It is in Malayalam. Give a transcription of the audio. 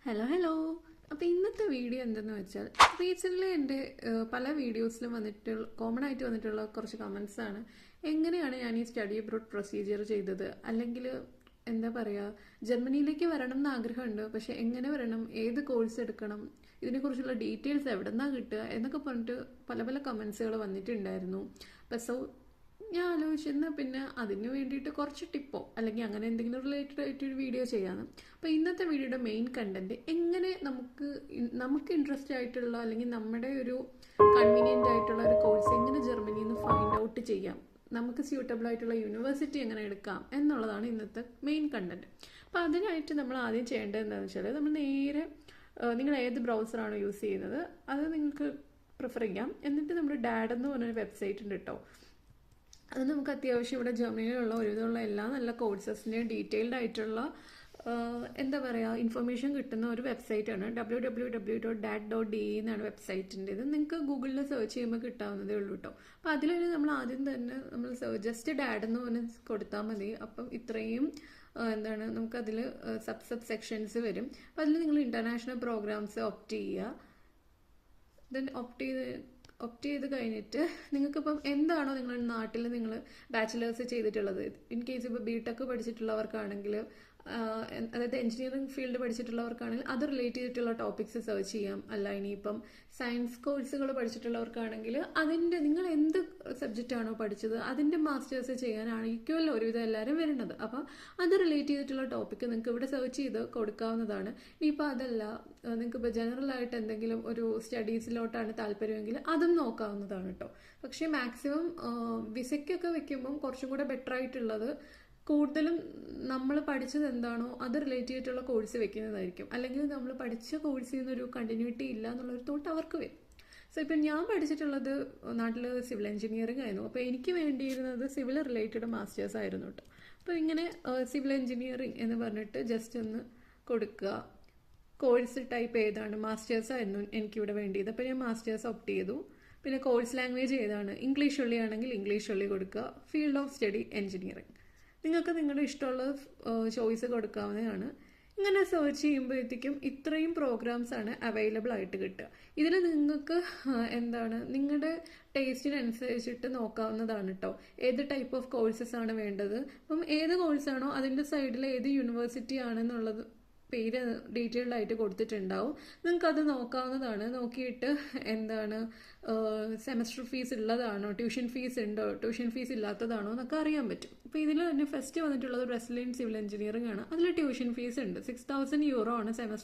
ഹലോ. അപ്പോൾ ഇന്നത്തെ വീഡിയോ എന്തെന്ന് വെച്ചാൽ റീസെൻ്റ്ലി എൻ്റെ പല വീഡിയോസിലും കോമൺ ആയിട്ട് വന്നിട്ടുള്ള കുറച്ച് കമൻസ് ആണ്. എങ്ങനെയാണ് ഞാൻ ഈ സ്റ്റഡി അബ്രോഡ് പ്രൊസീജിയർ ചെയ്തത്, അല്ലെങ്കിൽ എന്താ പറയുക, ജർമ്മനിയിലേക്ക് വരണം എന്ന് ആഗ്രഹമുണ്ട്, പക്ഷെ എങ്ങനെ വരണം, ഏത് കോഴ്സ് എടുക്കണം, ഇതിനെക്കുറിച്ചുള്ള ഡീറ്റെയിൽസ് എവിടെ നിന്നാണ് കിട്ടുക എന്നൊക്കെ പറഞ്ഞിട്ട് പല പല കമൻസുകൾ വന്നിട്ടുണ്ടായിരുന്നു. അപ്പോൾ ഞാൻ ആലോചിച്ചിരുന്ന പിന്നെ അതിന് വേണ്ടിയിട്ട് കുറച്ച് ടിപ്പോ അല്ലെങ്കിൽ അങ്ങനെ എന്തെങ്കിലും റിലേറ്റഡ് ആയിട്ടൊരു വീഡിയോ ചെയ്യാമെന്ന്. അപ്പോൾ ഇന്നത്തെ വീഡിയോയുടെ മെയിൻ കണ്ടന്റ് എങ്ങനെ നമുക്ക് ഇൻട്രസ്റ്റ് ആയിട്ടുള്ള അല്ലെങ്കിൽ നമ്മുടെ ഒരു കൺവീനിയൻ്റ് ആയിട്ടുള്ള ഒരു കോഴ്സ് എങ്ങനെ ജർമ്മനിയിൽ നിന്ന് ഫൈൻഡ് ഔട്ട് ചെയ്യാം, നമുക്ക് സ്യൂട്ടബിൾ ആയിട്ടുള്ള യൂണിവേഴ്സിറ്റി എങ്ങനെ എടുക്കാം എന്നുള്ളതാണ് ഇന്നത്തെ മെയിൻ കണ്ടന്റ്. അപ്പോൾ അതിനായിട്ട് നമ്മൾ ആദ്യം ചെയ്യേണ്ടത് എന്താണെന്ന് വെച്ചാൽ, നമ്മൾ നേരെ നിങ്ങൾ ഏത് ബ്രൗസറാണോ യൂസ് ചെയ്യുന്നത് അത് നിങ്ങൾക്ക് പ്രിഫർ ചെയ്യാം. എന്നിട്ട് നമ്മുടെ ഡാഡ് എന്ന് പറഞ്ഞൊരു വെബ്സൈറ്റ് ഉണ്ട് കേട്ടോ. അത് നമുക്ക് അത്യാവശ്യം ഇവിടെ ജർമ്മനിയിലുള്ള ഒരുവിധമുള്ള എല്ലാ നല്ല കോഴ്സസിൻ്റെയും ഡീറ്റെയിൽഡ് ആയിട്ടുള്ള എന്താ പറയുക ഇൻഫർമേഷൻ കിട്ടുന്ന ഒരു വെബ്സൈറ്റാണ്. www.dat.de എന്നാണ് വെബ്സൈറ്റിൻ്റെ. ഇത് നിങ്ങൾക്ക് ഗൂഗിളിൽ സെർച്ച് ചെയ്യുമ്പോൾ കിട്ടാവുന്നതേ ഉള്ളൂ കേട്ടോ. അപ്പോൾ അതിൽ നമ്മൾ ആദ്യം തന്നെ നമ്മൾ ജസ്റ്റ് ഡാഡ് എന്ന് പറഞ്ഞ് കൊടുത്താൽ മതി. അപ്പം ഇത്രയും നമുക്കതിൽ സബ് സെക്ഷൻസ് വരും. അപ്പോൾ അതിൽ നിങ്ങൾ ഇൻ്റർനാഷണൽ പ്രോഗ്രാംസ് ഓപ്റ്റ് ചെയ്യുക. ദെൻ ഓപ്റ്റ് ചെയ്ത് കഴിഞ്ഞിട്ട് നിങ്ങൾക്കിപ്പം എന്താണോ നിങ്ങളുടെ നാട്ടിൽ നിങ്ങൾ ബാച്ചിലേഴ്സ് ചെയ്തിട്ടുള്ളത്, ഇൻ കേസ് ഇപ്പോൾ BTech പഠിച്ചിട്ടുള്ളവർക്കാണെങ്കിൽ, അതായത് എഞ്ചിനീയറിംഗ് ഫീൽഡ് പഠിച്ചിട്ടുള്ളവർക്കാണെങ്കിൽ അത് റിലേറ്റ് ചെയ്തിട്ടുള്ള ടോപ്പിക്സ് സെർച്ച് ചെയ്യാം. അല്ല ഇനിയിപ്പം സയൻസ് കോഴ്സുകൾ പഠിച്ചിട്ടുള്ളവർക്കാണെങ്കിൽ അതിൻ്റെ നിങ്ങൾ എന്ത് സബ്ജക്റ്റ് ആണോ പഠിച്ചത് അതിൻ്റെ മാസ്റ്റേഴ്സ് ചെയ്യാനായിരിക്കുമല്ലോ ഒരുവിധം എല്ലാവരും വരുന്നത്. അപ്പോൾ അത് റിലേറ്റ് ചെയ്തിട്ടുള്ള ടോപ്പിക്ക് നിങ്ങൾക്ക് ഇവിടെ സെർച്ച് ചെയ്ത് കൊടുക്കാവുന്നതാണ്. ഇനിയിപ്പോൾ അതല്ല, നിങ്ങൾക്കിപ്പോൾ ജനറൽ ആയിട്ട് എന്തെങ്കിലും ഒരു സ്റ്റഡീസിലോട്ടാണ് താല്പര്യമെങ്കിൽ അതും നോക്കാവുന്നതാണ് കേട്ടോ. പക്ഷേ മാക്സിമം വിസയ്ക്കൊക്കെ വെക്കുമ്പം കുറച്ചും കൂടെ ബെറ്റർ ആയിട്ടുള്ളത് കൂടുതലും നമ്മൾ പഠിച്ചത് എന്താണോ അത് റിലേറ്റ് ചെയ്തിട്ടുള്ള കോഴ്സ് വെക്കുന്നതായിരിക്കും. അല്ലെങ്കിൽ നമ്മൾ പഠിച്ച കോഴ്സിൽ നിന്നൊരു കണ്ടിന്യൂറ്റി ഇല്ല എന്നുള്ളൊരു തോട്ട് അവർക്ക് വരും. സോ ഇപ്പം ഞാൻ പഠിച്ചിട്ടുള്ളത് നാട്ടിൽ സിവിൽ എഞ്ചിനീയറിംഗ് ആയിരുന്നു. അപ്പോൾ എനിക്ക് വേണ്ടിയിരുന്നത് സിവിൽ റിലേറ്റഡ് മാസ്റ്റേഴ്സ് ആയിരുന്നു കേട്ടോ. അപ്പോൾ ഇങ്ങനെ സിവിൽ എഞ്ചിനീയറിംഗ് എന്ന് പറഞ്ഞിട്ട് ജസ്റ്റ് ഒന്ന് കൊടുക്കുക. കോഴ്സ് ടൈപ്പ് ഏതാണ്, മാസ്റ്റേഴ്സ് ആയിരുന്നു എനിക്കിവിടെ വേണ്ടിയത്. അപ്പോൾ ഞാൻ മാസ്റ്റേഴ്സ് ഓപ്റ്റ് ചെയ്തു. പിന്നെ കോഴ്സ് ലാംഗ്വേജ് ഏതാണ്, ഇംഗ്ലീഷ് ഉള്ളി ആണെങ്കിൽ ഇംഗ്ലീഷ് ഉള്ളി കൊടുക്കുക. Field of study engineering. നിങ്ങൾക്ക് നിങ്ങളുടെ ഇഷ്ടമുള്ള ചോയ്സ് കൊടുക്കാവുന്നതാണ്. ഇങ്ങനെ സെർച്ച് ചെയ്യുമ്പോഴത്തേക്കും ഇത്രയും പ്രോഗ്രാംസ് ആണ് അവൈലബിൾ ആയിട്ട് കിട്ടുക. ഇതിൽ നിങ്ങൾക്ക് നിങ്ങളുടെ ടേസ്റ്റിനനുസരിച്ചിട്ട് നോക്കാവുന്നതാണ് കേട്ടോ, ഏത് ടൈപ്പ് ഓഫ് കോഴ്സസ് ആണ് വേണ്ടത്. അപ്പം ഏത് കോഴ്സാണോ അതിൻ്റെ സൈഡിൽ ഏത് യൂണിവേഴ്സിറ്റി ആണെന്നുള്ളത് പേര് ഡീറ്റെയിൽഡ് ആയിട്ട് കൊടുത്തിട്ടുണ്ടാവും. നിങ്ങൾക്കത് നോക്കാവുന്നതാണ്. നോക്കിയിട്ട് സെമസ്റ്റർ ഫീസ് ഉള്ളതാണോ, ട്യൂഷൻ ഫീസ് ഉണ്ടോ, ട്യൂഷൻ ഫീസ് ഇല്ലാത്തതാണോ എന്നൊക്കെ അറിയാൻ പറ്റും. അപ്പോൾ ഇതിൽ തന്നെ ഫസ്റ്റ് വന്നിട്ടുള്ളത് ബ്രസീലിയൻ സിവിൽ എഞ്ചിനീയറിംഗ് ആണ്. അതിൽ ട്യൂഷൻ ഫീസ് ഉണ്ട്. €6,000 ആണ് സെമസ്റ്റർ